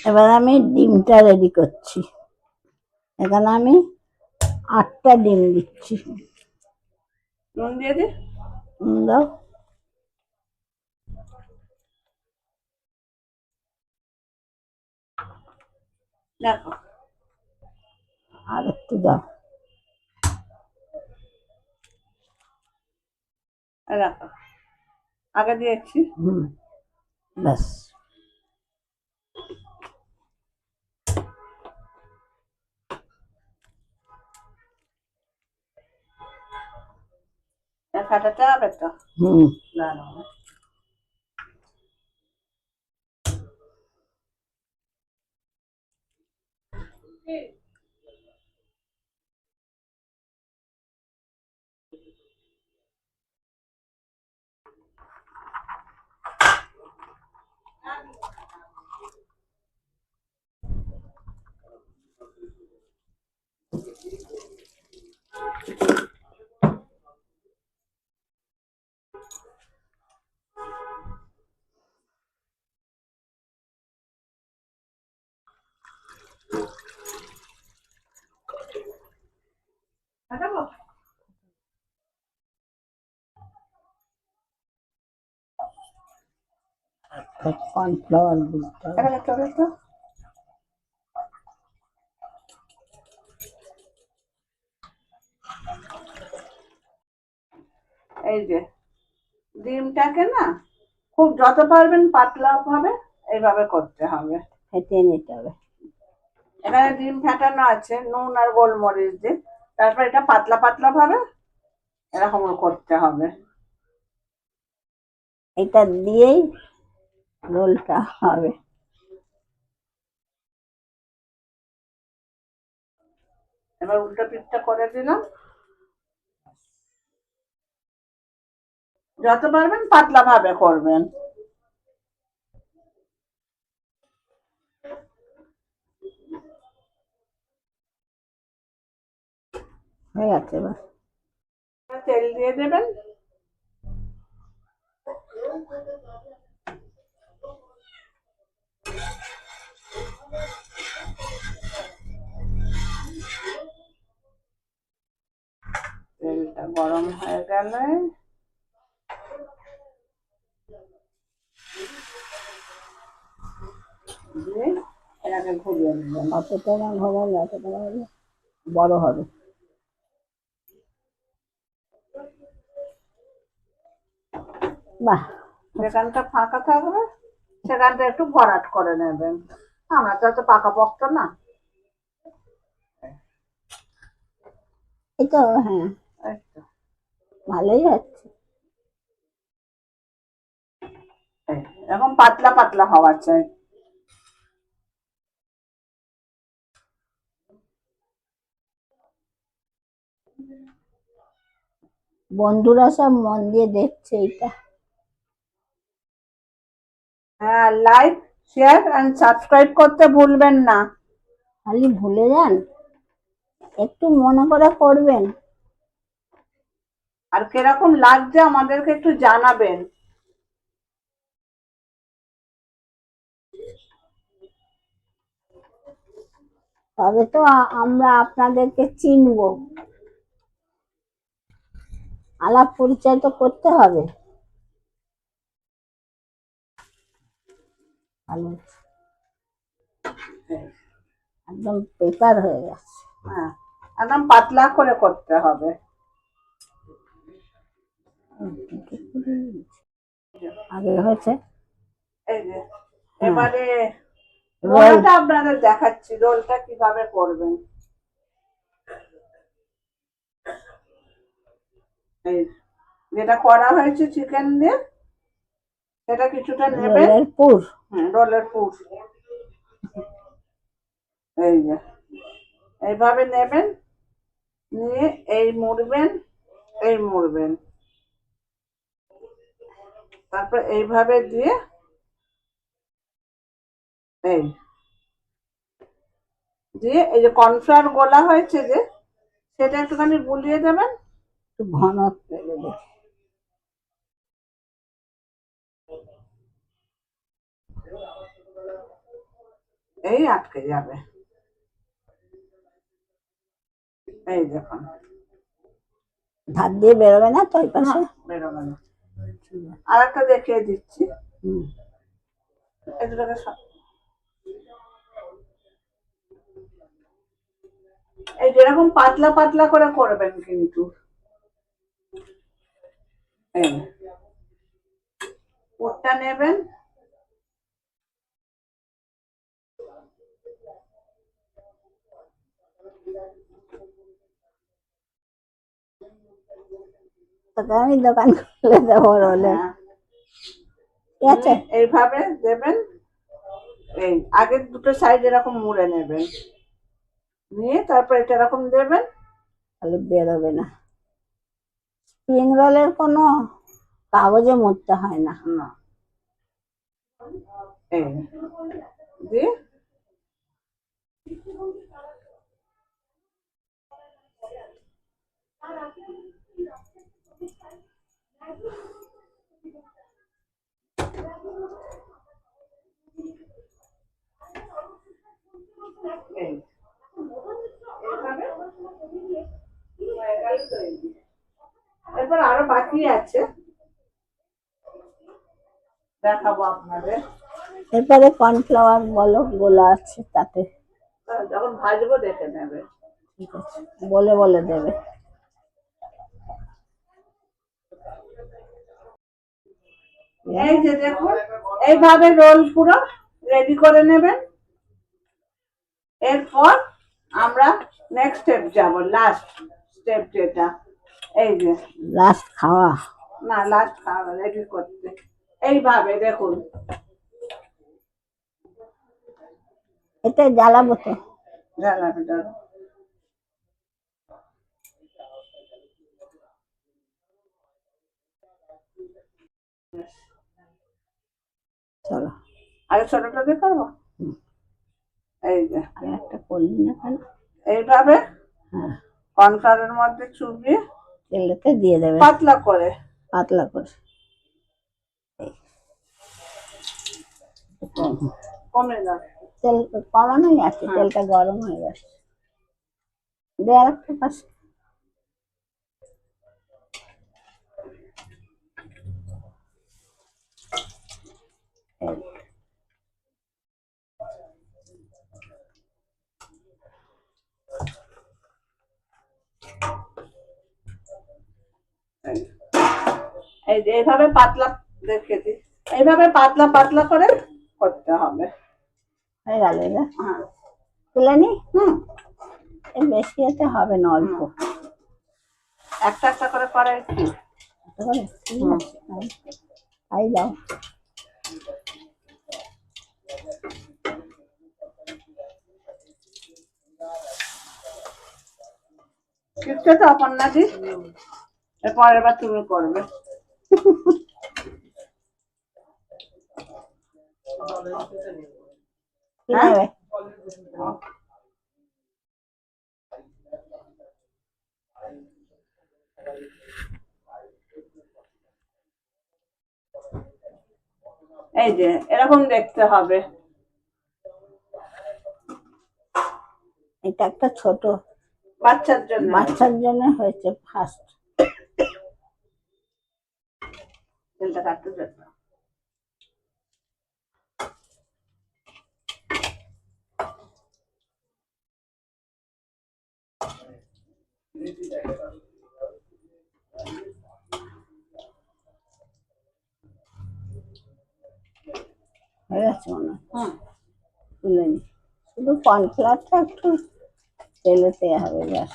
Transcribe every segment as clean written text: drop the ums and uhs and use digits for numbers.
এবার আমি ডিমটা রেডি করছি। এখানে আমি 8টা ডিম দিচ্ছি। নুন দিয়ে দি। দাও। দেখো আর একটু দাও। দেখো আগে দিয়েছি। ব্যাস। ফাটাতে হবে তো। দাঁড়াও। ফাটাবো। কর্নফ্লাওয়ার দিতে হবে। এখানে চলে তো। এই যে ডিমটাকে না খুব যত পারবেন পাতলা ভাবে এইভাবে করতে হবে। ফেটিয়ে নিতে হবে। এখানে ডিম ফেটানো আছে নুন আর গোলমরিচ দিয়ে, তারপর এটা পাতলা পাতলা ভাবে এরকম করতে হবে। এটা দিয়েই রোলটা হবে। এবার উল্টো পিঠটা করে দিলাম। যত পারবেন পাতলা ভাবে করবেন। হয়ে গেছে। এবার তেল দিয়ে দেবেন। তেলটা গরম হয়ে গেলে দিয়ে এটাকে ঘুরিয়ে নেবেন। অতটা না ঘোরালে অতটা হলে বড় হবে। বাহ। যেখানটা ফাঁকা থাকবে সেখানটা একটু ভরাট করে নেবেন। আমরা তো এত পাকাপোক্ত না। এই তো, হ্যাঁ, এই তো, ভালোই হচ্ছে। এরকম পাতলা পাতলা হওয়া চাই। বন্ধুরা সব মন দিয়ে দেখছে এটা। হ্যাঁ, লাইক শেয়ার এন্ড সাবস্ক্রাইব করতে ভুলবেন না। খালি ভুলে যান, একটু মনে করে করবেন। আর কিরকম লাগছে আমাদেরকে একটু জানাবেন। তবে তো আমরা আপনাদেরকে চিনবো। আলাপ পরিচয় তো করতে হবে। ভালো, একদম পেপার হয়ে গেছে। হ্যাঁ, একদম পাতলা করে করতে হবে। আগে হয়েছে। এই যে এবারে রোল। রোলটা আপনাদের দেখাচ্ছি, রোলটা কিভাবে করবেন। এই যেটা করা হয়েছে চিকেন দিয়ে সেটা কিছুটা নেবেন। রোলের পুর। রোলের পুর এই যে এইভাবে নেবেন, নিয়ে এই মুড়বেন, এই মুড়বেন, তারপর এইভাবে দিয়ে এই দিয়ে এই যে কর্নফ্লাওয়ার গোলা হয়েছে যে সেটা একটুখানি গুলিয়ে দেবেন। একটু ঘন করে দেবে। এই আটকে যাবে। এই দেখুন, ধার দিয়ে বেরোবে না তো ওই না পাশে? বেরোবে না। আর একটা দেখিয়ে দিচ্ছি, হুম। এই দুটোকে এই যেরকম পাতলা পাতলা করে করবেন কিন্তু। এই পুরটা নেবেন, তোকে আমি দোকান খুলে দেবো রোলের। হ্যাঁ, ঠিক আছে, এইভাবে দেবেন। এই আগের দুটো সাইড এরকম মুড়ে নেবেন, নিয়ে তারপর এটা এরকম দেবেন। তাহলে বেরোবে না। স্প্রিং রোলের কোনো কাগজে মুড়তে হয় না। না, এই দিয়ে এই এইভাবে হয়ে গেল তৈরি। এরপর আরো বাকি আছে, দেখাবো আপনাদের। এরপরে কর্নফ্লাওয়ার বলো, গোলা আছে তাতে। যখন ভাজবো দেখে নেবে। ঠিক আছে, বলে বলে দেবে। এই যে দেখুন, এইভাবে রোল পুরো রেডি করে নেবেন। এরপর আমরা নেক্সট স্টেপ যাব, লাস্ট স্টেপ যেটা, এই যে লাস্ট খাওয়া। না, লাস্ট খাওয়া রেডি করতে এইভাবে দেখুন। এটা জ্বালাবো তো? জ্বালাবে জ্বালাবে। চলো, আগে ছোটটা দিয়ে করবো। হুম। এই যে আর একটা করলি না কেন? এইভাবে হ্যাঁ, কর্নফ্লাওয়ারের মধ্যে চুবিয়ে তেলেতে দিয়ে দেবে পাতলা করে। পাতলা করে। এই, কমে যাবে। তেল কমানোই আছে, হ্যাঁ। তেলটা গরম হয়ে গেছে। দে আর একটা পাশে। এই, এই যে এইভাবে পাতলা, দেখে দিই, এইভাবে পাতলা পাতলা করে করতে হবে। হয়ে গেল এটা, হ্যাঁ। তুলে নি। হুম। এর বেশি এতে হবে না, অল্প। একটা একটা করে করাই কি। একটা করে? ঠিক হুম। আছে, তাই দাও। শিখছে তো অপর্ণা দি, এরপর এবার তুমি করবে। কি হ্যাঁ। নেবে? এই যে এরকম দেখতে হবে। এটা একটা ছোট বাচ্চার জন্য। বাচ্চার জন্য হয়েছে ফার্স্ট। তেলটা কাটতে জন্য। হয়ে গেছে মনে হয়। হুম। তুলে নি, শুধু কর্নফ্লাওয়ারটা একটু তেলেতে হবে ব্যাস।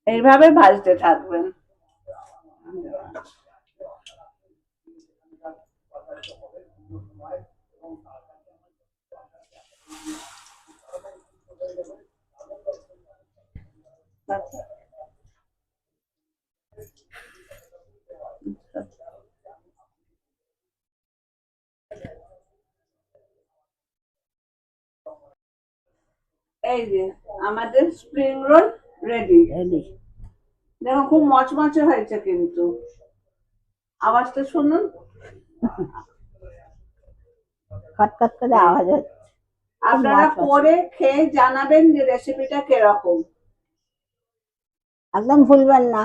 এইভাবে ভাজতে থাকবেন। এই যে আমাদের স্প্রিং রোল রেডি। রেডি। দেখো খুব মচমচে হয়েছে কিন্তু আওয়াজটা শুনুন। খটখট করে আওয়াজ হচ্ছে। আপনারা মচমচে। করে খেয়ে জানাবেন যে রেসিপিটা কিরকম। একদম ভুলবেন না।